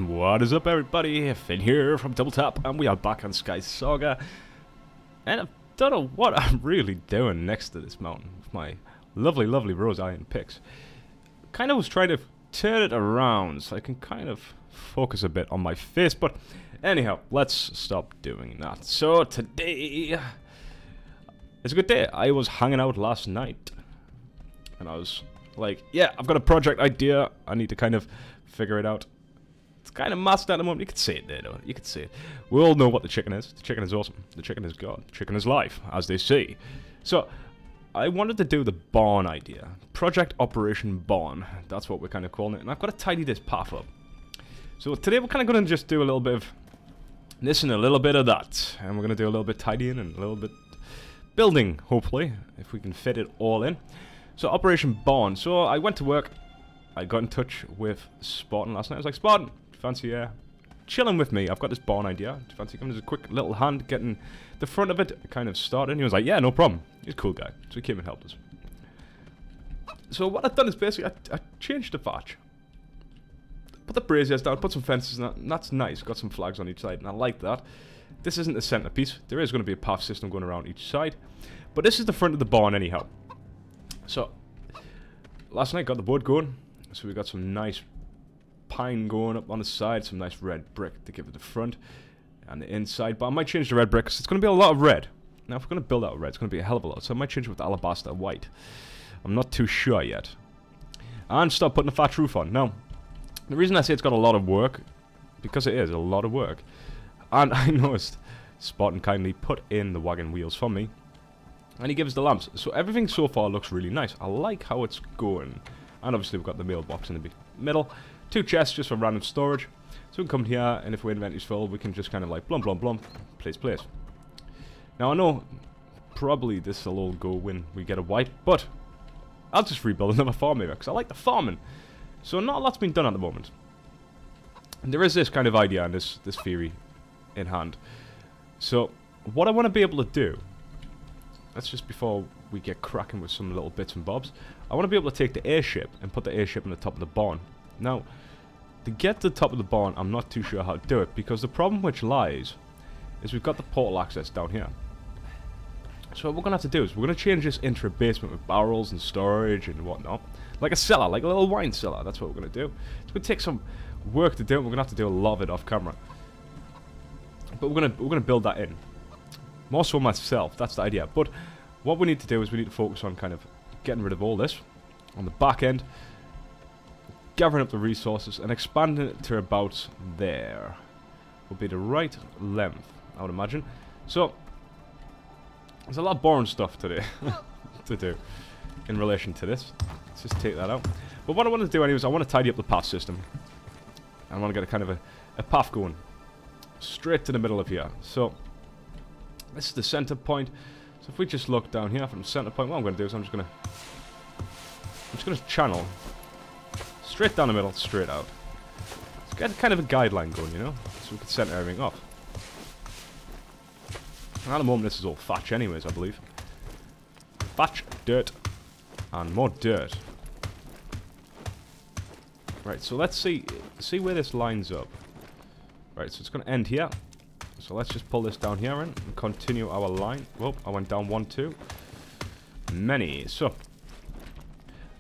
What is up, everybody? Finn here from Double Tap, and we are back on SkySaga. And I don't know what I'm really doing next to this mountain with my lovely, lovely rose iron picks. Kind of was trying to turn it around so I can kind of focus a bit on my face, but anyhow, let's stop doing that. So today it's a good day. I was hanging out last night, and I was like, yeah, I've got a project idea. I need to kind of figure it out. It's kind of masked at the moment. You can see it there, though. You can see it. We all know what the chicken is. The chicken is awesome. The chicken is God. The chicken is life, as they say. So, I wanted to do the barn idea. Project Operation Barn. That's what we're kind of calling it. And I've got to tidy this path up. So, today we're kind of going to just do a little bit of this and a little bit of that. And we're going to do a little bit tidying and a little bit building, hopefully, if we can fit it all in. So, Operation Barn. So, I went to work. I got in touch with Spartan last night. I was like, Spartan, fancy chilling with me? I've got this barn idea. Do you fancy coming as a quick little hand, getting the front of it kind of started? And he was like, yeah, no problem. He's a cool guy. So he came and helped us. So what I've done is basically, I changed the thatch. Put the braziers down, put some fences in that, and that's nice. Got some flags on each side, and I like that. This isn't the centerpiece. There is going to be a path system going around each side. But this is the front of the barn anyhow. So, last night got the wood going. So we got some nice pine going up on the side, some nice red brick to give it the front and the inside. But I might change the red brick because it's going to be a lot of red. Now if we're going to build out red, it's going to be a hell of a lot. So I might change it with alabaster white. I'm not too sure yet. And start putting a thatch roof on. Now, the reason I say it's got a lot of work, because it is a lot of work. And I noticed Spartan kindly put in the wagon wheels for me. And he gives the lamps. So everything so far looks really nice. I like how it's going. And obviously we've got the mailbox in the middle. 2 chests just for random storage. So we can come here, and if our inventory's full, we can just kind of like blum blum blum, place. Now I know probably this will all go when we get a wipe, but I'll just rebuild another farm maybe, because I like the farming. So not a lot's been done at the moment. And there is this kind of idea and this theory in hand. So what I want to be able to do, that's just before we get cracking with some little bits and bobs, I want to be able to take the airship and put the airship on the top of the barn. Now, to get to the top of the barn, I'm not too sure how to do it, because the problem which lies is we've got the portal access down here. So what we're going to have to do is we're going to change this into a basement with barrels and storage and whatnot. Like a cellar, like a little wine cellar. That's what we're going to do. It's going to take some work to do, and we're going to have to do a lot of it off camera. But we're going to build that in. More so myself, that's the idea. But what we need to do is we need to focus on kind of getting rid of all this on the back end, gathering up the resources and expanding it to about there. Will be the right length, I would imagine. So there's a lot of boring stuff today to do in relation to this. Let's just take that out. But what I want to do anyway is I want to tidy up the path system. I want to get a kind of a path going straight to the middle of here. So this is the center point. So if we just look down here from the center point, what I'm going to do is I'm just going to channel straight down the middle, straight out. Let's get kind of a guideline going, you know, so we can center everything off. And at the moment, this is all thatch anyways, I believe. Thatch, dirt, and more dirt. Right, so let's see where this lines up. Right, so it's going to end here. So let's just pull this down here and continue our line. Whoop, I went down 1, 2. Many. So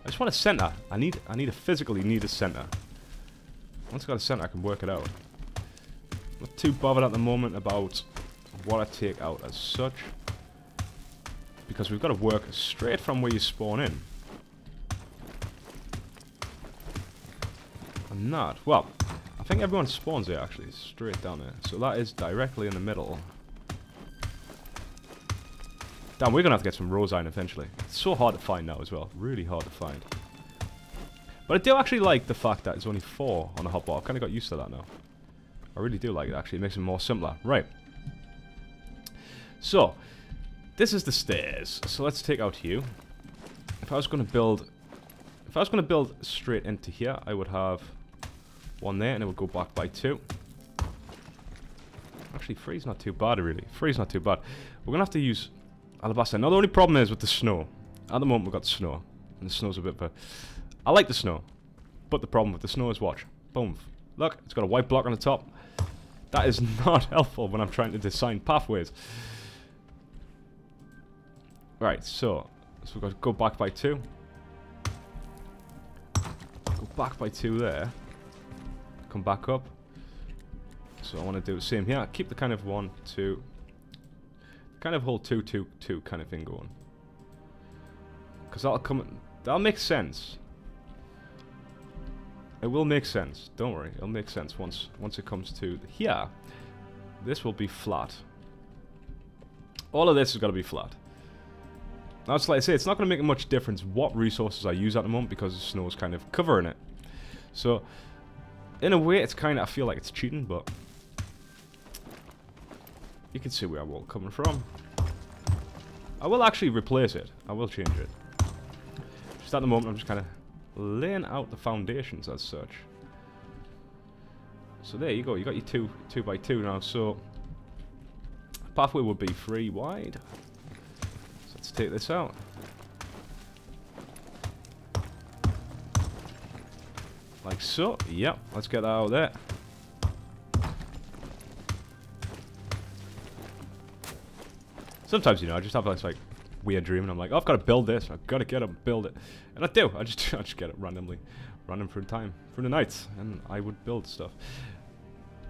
I just want a center. I physically need a center. Once I've got a center, I can work it out. Not too bothered at the moment about what I take out as such, because we've got to work straight from where you spawn in. And not, well, I think everyone spawns there actually, straight down there. So that is directly in the middle. Damn, we're going to have to get some rose iron eventually. It's so hard to find now as well. Really hard to find. But I do actually like the fact that it's only 4 on the hotbar. I've kind of got used to that now. I really do like it actually. It makes it more simpler. Right. So, this is the stairs. So let's take out you. If I was going to build straight into here, I would have 1 there, and it would go back by 2. Actually, 3's not too bad, really. 3's not too bad. We're going to have to use alabaster. Now, the only problem is with the snow. At the moment, we've got snow. And the snow's a bit of a... I like the snow. But the problem with the snow is, watch. Boom. Look, it's got a white block on the top. That is not helpful when I'm trying to design pathways. Right, so we've got to go back by 2. Go back by 2 there. Come back up. So I want to do the same here. Keep the kind of 1, 2. Kind of whole 2, 2, 2 kind of thing going. Because that'll make sense. It will make sense. Don't worry. It'll make sense once it comes to here. This will be flat. All of this is going to be flat. Now, it's like I say, it's not going to make much difference what resources I use at the moment because the snow is kind of covering it. So, in a way, it's kind of, I feel like it's cheating, but you can see where I'm all coming from. I will actually replace it. I will change it. Just at the moment, I'm just kind of laying out the foundations as such. So there you go. You got your 2 by 2 now. So pathway would be 3 wide. So let's take this out. Like so. Yep. Let's get that out there. Sometimes, you know, I just have this like weird dream and I'm like, oh, I've got to build this. I've got to get up and build it. And I do. I just get it randomly. Random through time. Through the nights. And I would build stuff.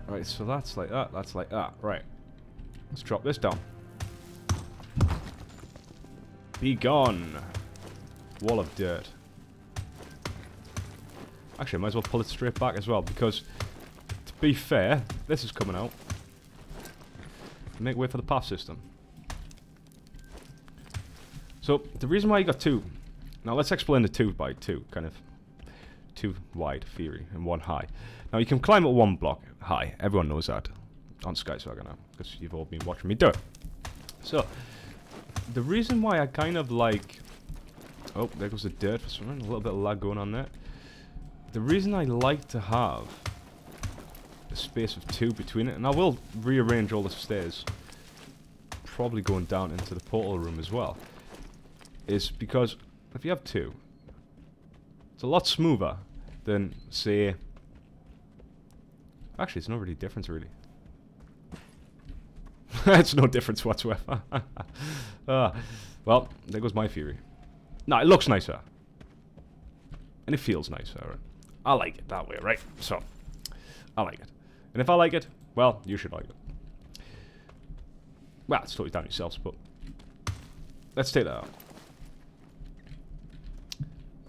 Alright, so that's like that. That's like that. Right. Let's drop this down. Be gone. Wall of dirt. Actually, I might as well pull it straight back as well. Because, to be fair, this is coming out. Make way for the path system. So, the reason why you got 2... Now, let's explain the 2 by 2, kind of 2 wide theory and 1 high. Now, you can climb at 1 block high. Everyone knows that on SkySaga now, because you've all been watching me do it. So, the reason why I kind of like... Oh, there goes the dirt for some reason. A little bit of lag going on there. The reason I like to have a space of 2 between it, and I will rearrange all the stairs, probably going down into the portal room as well, is because if you have 2, it's a lot smoother than, say... Actually, it's not really difference, really. It's no difference whatsoever. Well, there goes my theory. No, it looks nicer. And it feels nicer. Right? I like it that way, right? So, I like it. And if I like it, well, you should like it. Well, it's totally down to yourselves, but... Let's take that out.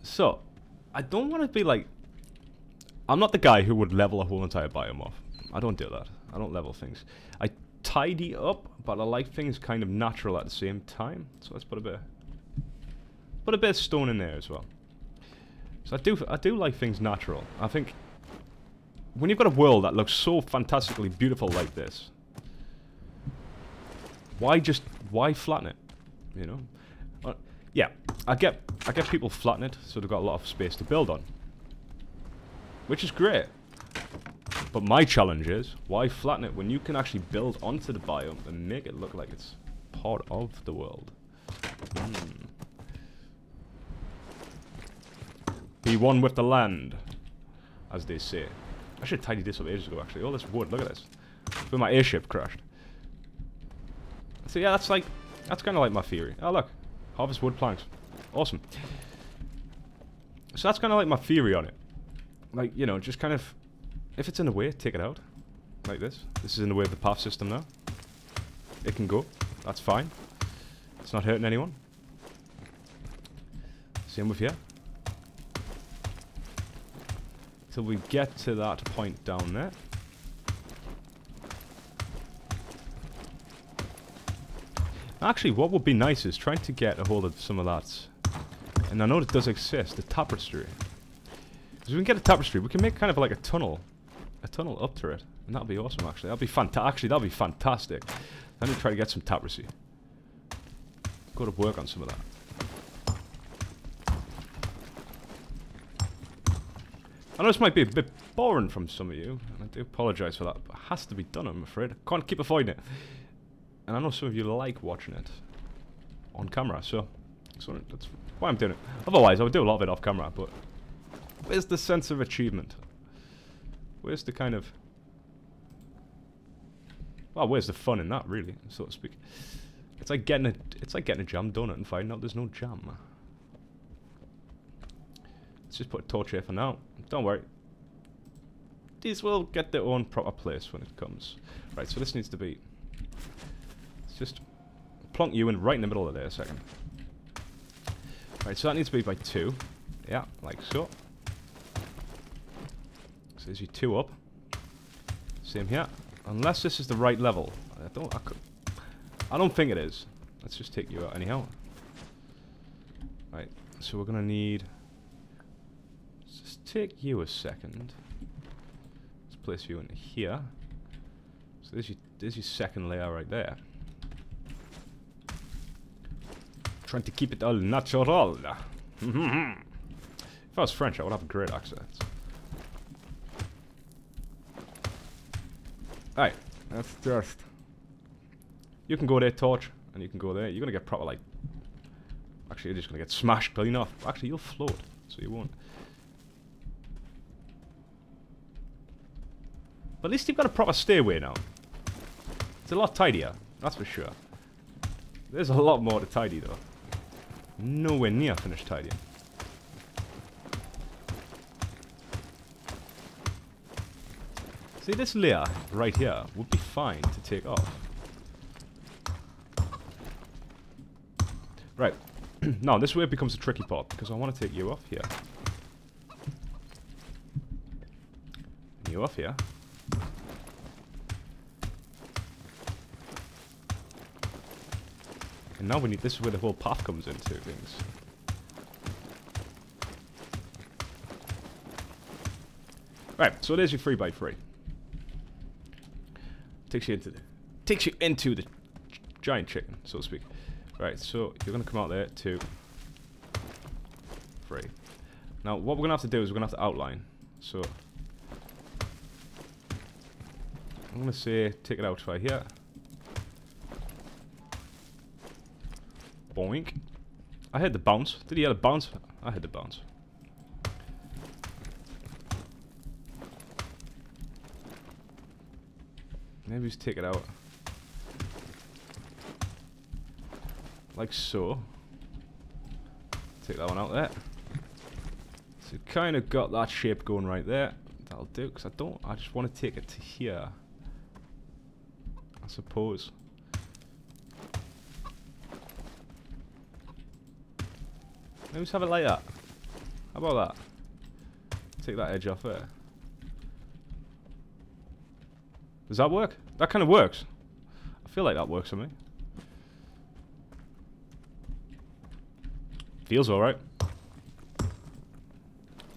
So, I don't want to be like... I'm not the guy who would level a whole entire biome off. I don't do that. I don't level things. I tidy up, but I like things kind of natural at the same time. So let's put a bit of stone in there as well. So I do like things natural. I think when you've got a world that looks so fantastically beautiful like this, why flatten it? You know? Yeah, I get people flatten it so they've got a lot of space to build on. Which is great. But my challenge is, why flatten it when you can actually build onto the biome and make it look like it's part of the world? Be one with the land, as they say. I should have tidied this up ages ago, actually. All this wood, look at this. Where my airship crashed. So yeah, that's kind of like my theory. Oh look, harvest wood planks. Awesome. So that's kind of like my theory on it. Like, you know, just kind of, if it's in the way, take it out. Like this. This is in the way of the path system now. It can go. That's fine. It's not hurting anyone. Same with here. Till we get to that point down there. Actually, what would be nice is trying to get a hold of some of that. And I know it does exist, the tapestry. Because we can get a tapestry, we can make kind of like a tunnel up to it, and that'd be awesome. Actually, that'd be fantastic. I need to try to get some tapestry. Go to work on some of that. I know this might be a bit boring from some of you, and I do apologise for that, but it has to be done, I'm afraid. I can't keep avoiding it. And I know some of you like watching it on camera, so that's why I'm doing it. Otherwise, I would do a lot of it off camera, but where's the sense of achievement? Where's the kind of... Well, where's the fun in that, really, so to speak? It's like getting a jam donut and finding out there's no jam. Let's just put a torch here for now. Don't worry. These will get their own proper place when it comes. Right, so this needs to be... Let's just plonk you in right in the middle of there a second. Right, so that needs to be by 2. Yeah, like so. So there's your 2 up. Same here. Unless this is the right level. I don't think it is. Let's just take you out anyhow. Right, so we're gonna need... Let's just take you a second. Let's place you in here. So there's your second layer right there. Trying to keep it all natural. If I was French, I would have a great accent. Alright, that's just... You can go there, torch, and you can go there. You're gonna get proper, like... Actually, you're just gonna get smashed clean off. Actually, you'll float, so you won't. But at least you've got a proper stairway now. It's a lot tidier, that's for sure. There's a lot more to tidy, though. Nowhere near finished tidying. See, this layer right here would be fine to take off. Right. Now, this way becomes a tricky part, because I want to take you off here. And you off here. And now we need... This is where the whole path comes into things. Right, so there's your 3x3. Takes you into the giant chicken, so to speak. Right, so you're gonna come out there, 2, 3. Now, what we're gonna have to do is we're gonna have to outline. So I'm gonna say take it out right here. Boink. I heard the bounce. Did you hear the bounce? I heard the bounce. Maybe just take it out. Like so. Take that one out there. So kind of got that shape going right there. That'll do, because I just want to take it to here. I suppose. Maybe just have it like that. How about that? Take that edge off there. Does that work? That kind of works. I feel like that works for me. Feels alright.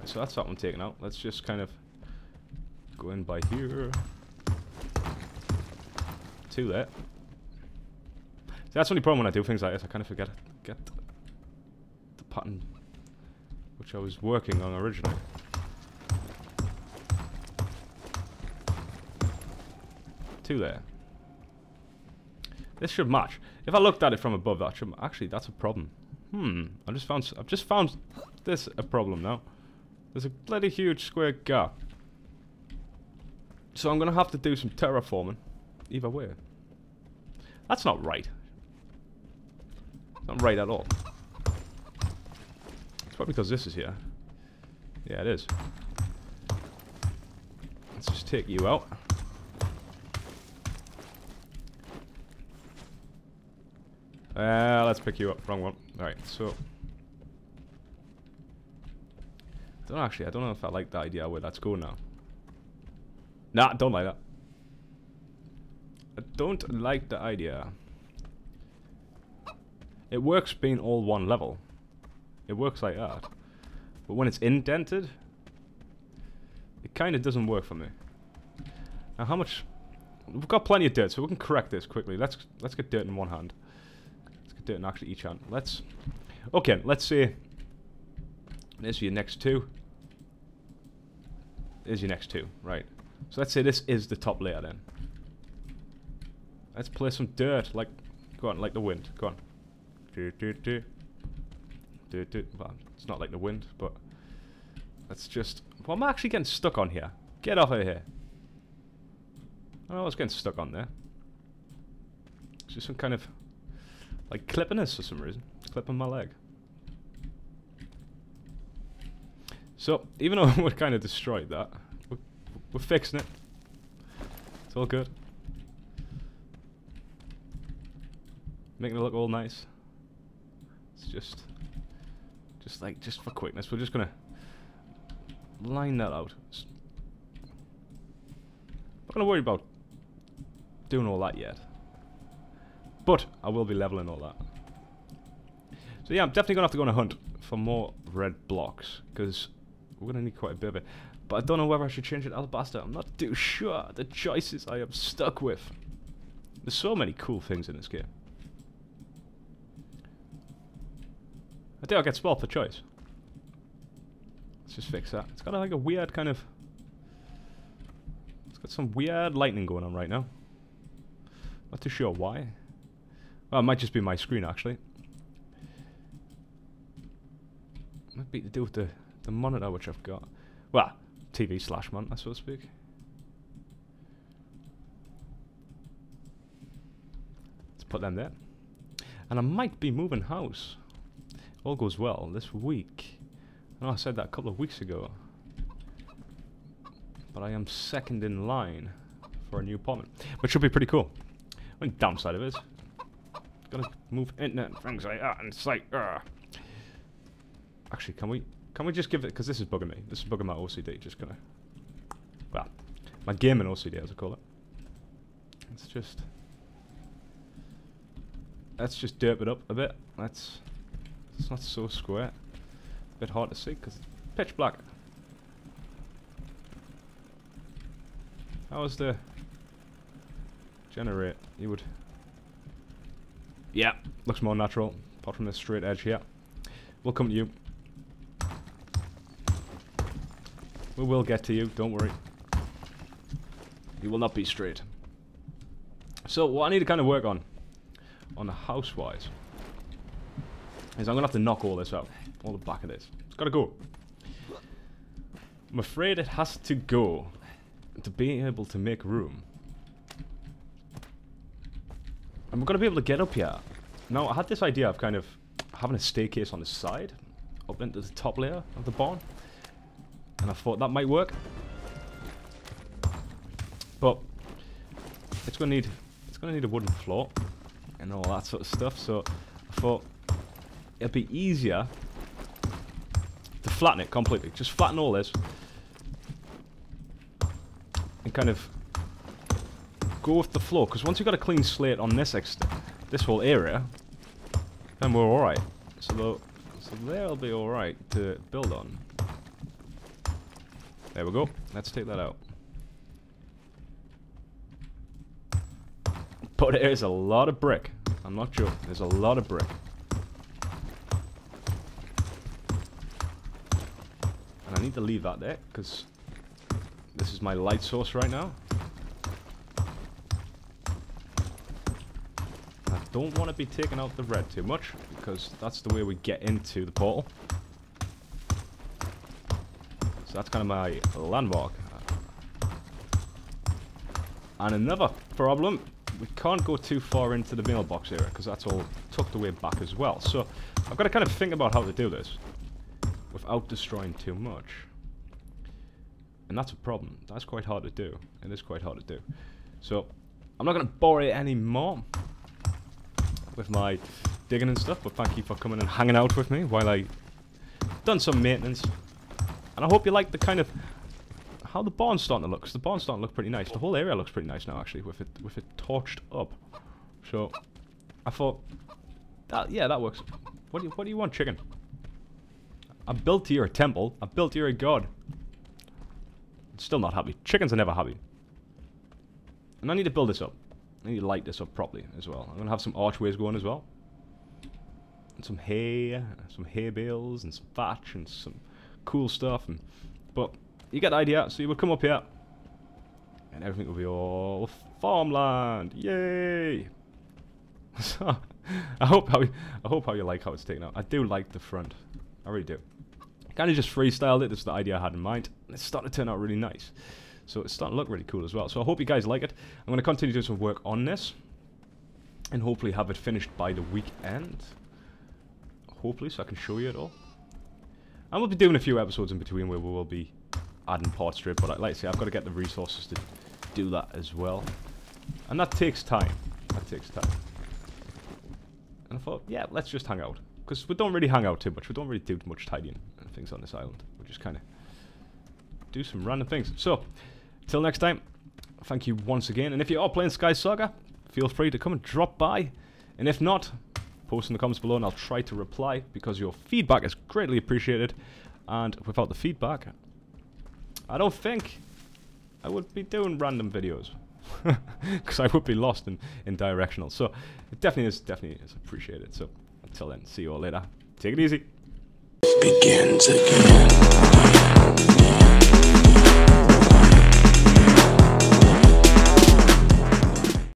So that's that one taken out. Let's just kind of go in by here. 2 there. So that's the only problem when I do things like this. I kind of forget get the pattern which I was working on originally. Two there. This should match. If I looked at it from above, that should actually, that's a problem. I've just found this a problem now. There's a bloody huge square gap. So I'm gonna have to do some terraforming. Either way. That's not right. It's not right at all. It's probably because this is here. Yeah, it is. Let's just take you out. Let's pick you up. Wrong one. Alright, so... I don't know if I like the idea where that's going now. Nah, don't like that. I don't like the idea. It works being all one level. It works like that. But when it's indented, it kind of doesn't work for me. Now how much... We've got plenty of dirt, so we can correct this quickly. Let's get dirt in one hand. Let's get dirt in actually each hand. Okay, let's say... There's your next 2. There's your next 2, right. So let's say this is the top layer then. Let's place some dirt, like... Go on, like the wind. Go on. Well, it's not like the wind, but... Let's just... Well, I'm actually getting stuck on here. Get off of here. Oh, I was getting stuck on there. It's just some kind of like clipping us for some reason. It's clipping my leg. So, even though we're kind of destroyed that, we're fixing it. It's all good. Making it look all nice. It's just for quickness, we're just gonna line that out. Not gonna worry about doing all that yet, but I will be leveling all that. So yeah, I'm definitely gonna have to go on a hunt for more red blocks, because we're gonna need quite a bit of it. But I don't know whether I should change it to alabaster. I'm not too sure. The choices I am stuck with. There's so many cool things in this game. I think I'll get spoiled for choice. Let's just fix that. It's got like a weird kind of... It's got some weird lightning going on right now. Not too sure why. Well, it might just be my screen actually. Might be to do with the monitor which I've got. Well, TV / monitor, so to speak. Let's put them there. And I might be moving house. All goes well this week. I know I said that a couple of weeks ago. But I am second in line for a new apartment, which should be pretty cool. The downside of it is, gotta move internet and things like that, and it's like, actually, can we just give it, because this is bugging me. This is bugging my OCD. Just gonna, well, my gaming OCD, as I call it. Let's just derp it up a bit. It's not so square. A bit hard to see because it's pitch black. How was the generate? You would. Yeah, looks more natural. Apart from this straight edge here. We'll come to you. We will get to you, don't worry. You will not be straight. So what I need to kind of work on the house-wise, is I'm going to have to knock all this out. All the back of this. It's got to go. I'm afraid it has to go to be able to make room. And we're going to be able to get up here. Now, I had this idea of kind of having a staircase on the side, up into the top layer of the barn. And I thought that might work. But it's going to need a wooden floor and all that sort of stuff. So I thought it'd be easier to flatten it completely. Just flatten all this and kind of go with the flow. Because once you've got a clean slate on this whole area, then we're alright. So they'll be alright to build on. There we go. Let's take that out. But it is a lot of brick. I'm not joking. There's a lot of brick. And I need to leave that there because this is my light source right now. I don't want to be taking out the red too much because that's the way we get into the portal. So that's kind of my landmark. And another problem, we can't go too far into the mailbox area because that's all tucked away back as well. So I've got to kind of think about how to do this without destroying too much. And that's a problem. That's quite hard to do. It is quite hard to do. So I'm not going to bore you anymore with my digging and stuff, but thank you for coming and hanging out with me while I done some maintenance. And I hope you like the kind of how the barn's starting to look, because the barn's starting to look pretty nice. The whole area looks pretty nice now, actually, with it torched up. So I thought, yeah, that works. What do you want, chicken? I built you a temple. I built you a god. Still not happy. Chickens are never happy. And I need to build this up. I need to light this up properly as well. I'm gonna have some archways going as well, and some hay bales, and some thatch, and some cool stuff. But you get the idea. So you would come up here, and everything will be all farmland. Yay! So I hope how you like how it's taken out. I do like the front. I really do. Kind of just freestyled it. That's the idea I had in mind. It's starting to turn out really nice. So it's starting to look really cool as well. So I hope you guys like it. I'm going to continue doing some work on this. And hopefully have it finished by the weekend. Hopefully, so I can show you it all. And we'll be doing a few episodes in between where we will be adding parts to it. But like I say, I've got to get the resources to do that as well. And that takes time. That takes time. And I thought, yeah, let's just hang out. Because we don't really hang out too much. We don't really do much tidying and things on this island. We just kind of do some random things. So, till next time, thank you once again. And if you are playing SkySaga, feel free to come and drop by. And if not, post in the comments below and I'll try to reply, because your feedback is greatly appreciated. And without the feedback, I don't think I would be doing random videos. Because I would be lost in directional. So it definitely is appreciated. So until then, see you all later. Take it easy. Begins again.